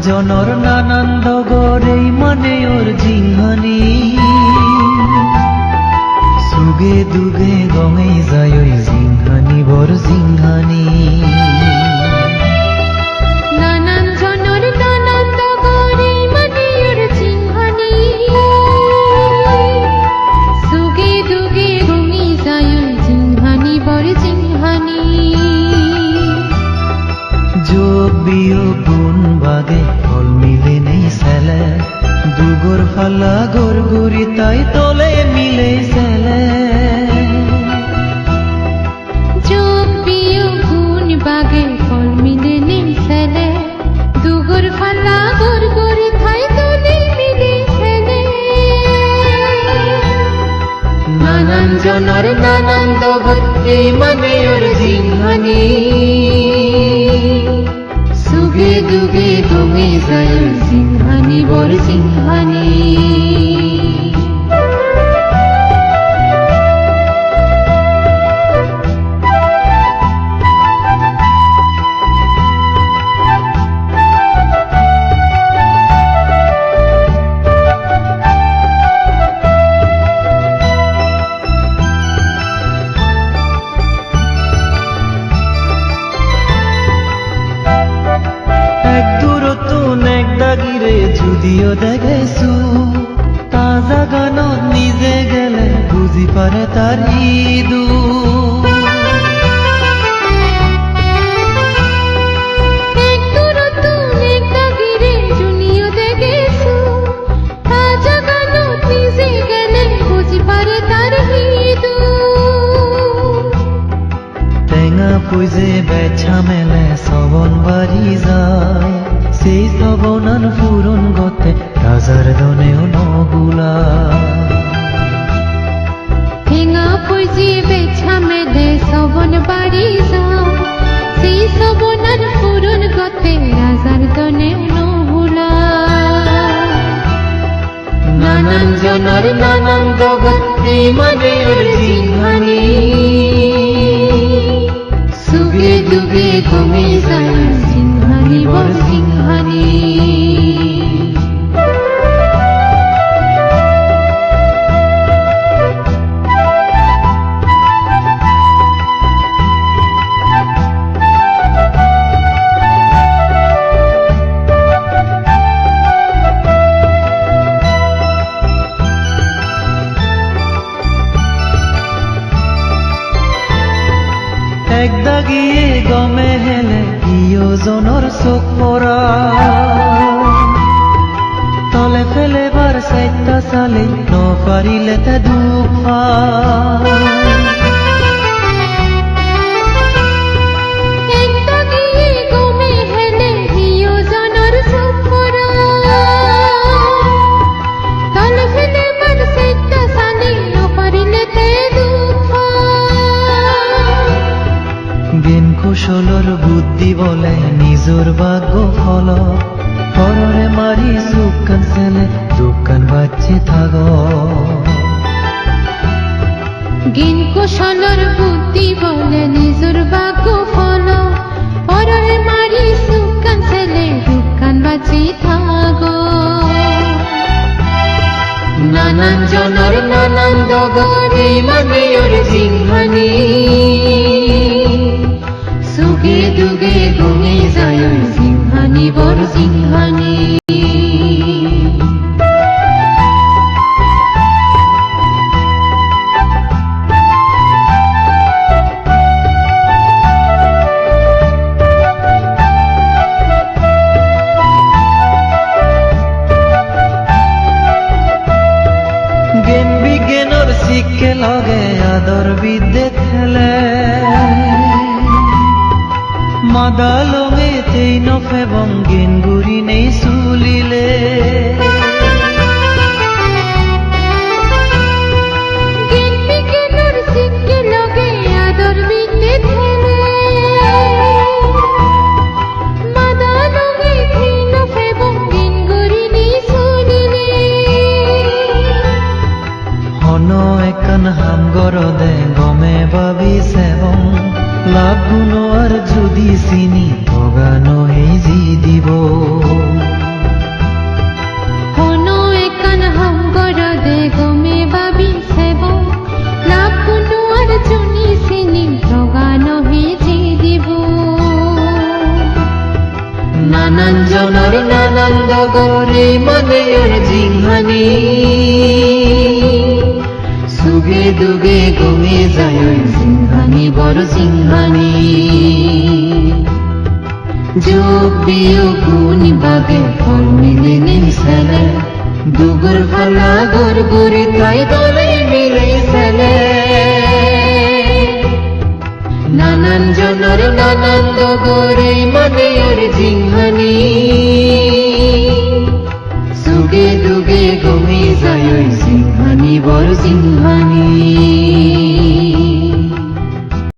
জনৰ নানান ডগৰে মানে ওর জিংহানি সুগে দুগে গমে যায় ওই জিংহানি বর জিংহানি নানান জনৰ নানান ডগৰে মানে ওর জিংহানি সুগে দুগে গমে যায় ওই জিংহানি বর জিংহানি যোগ বিয়োগ গুণ বাগে ফল মিলে নেই সেলে দুগর ফালা গোর গুরি তাই তলে মিলে সেলে যোগ বিয়োগ গুণ বাগে ফল মিলে নেই সেলে দুগর ফালা গোর গুরি তাই তলে মিলে সেলে নানান জনৰ নানান ডগর এই মানে ওর জিংহানি সুগে দুগে গমে যায় ওর জিংহানি বর জিংহানি যদিও দেখেছু তাজা গানত নিজে গেলে বুঝি পারে তার ইদু টেঙা পুজে বেছা মেলে সবন বাড়ি যায় সেই সবনান ফুরন গতে রাজার দনেও নগুলা ঠেঙা পুজি বেছা মেলে সবন বাড়ি যায় সেই সবনান ফুরন গতে রাজার দনেও নহুলা নানান জনের নানান ডগর এই মানে ওর জিংহানি সুগে দুগে গমে যায় জিংহানি বর জিংহানি একদা গিয়ে গমে হেলে ইয়জনৰ চোখ পৰা তলে ফেলেবাৰ চাইটা চালে নপাৰিলে তে দুখ কুশলৰ বুদ্ধি বলে নিজৰ ভাগ্য ফল পৰৰে মাৰি চুকান চেলে দোকান বাচ্চি থাক জ্ঞান কুশলৰ বুদ্ধি বলে নিজৰ ভাগ্য ফল পৰৰে মাৰি চুকান চেলে দোকান বাচ্চি থাক নানান জনৰ নানান ডগৰ এই মানে ওর জিংহানি সুগে দুগে গমে যায় ওর জিংহানি বর জিংহানি জ্ঞান বিজ্ঞানৰ শিক্ষে লগে আদর বিদ্যে খেলে মাদালঙে তেই নফেবং জ্ঞান গুৰি নেই চুলিলে হাম গরদে গমে ভাবি সেবং লাভ গুণ আর যদি চিনি ভগানো এই জি দিব বিয় গুণ বাগে ফল মিলে নেই সেলে দুগুর ফালা গরগুরি তাই দলে মিলে সেলে নানান জনের নানান ডগরে মানে ওর জিংহানি সুগে দুগে গমি যায় ওই সিংহানি বড় সিংহানি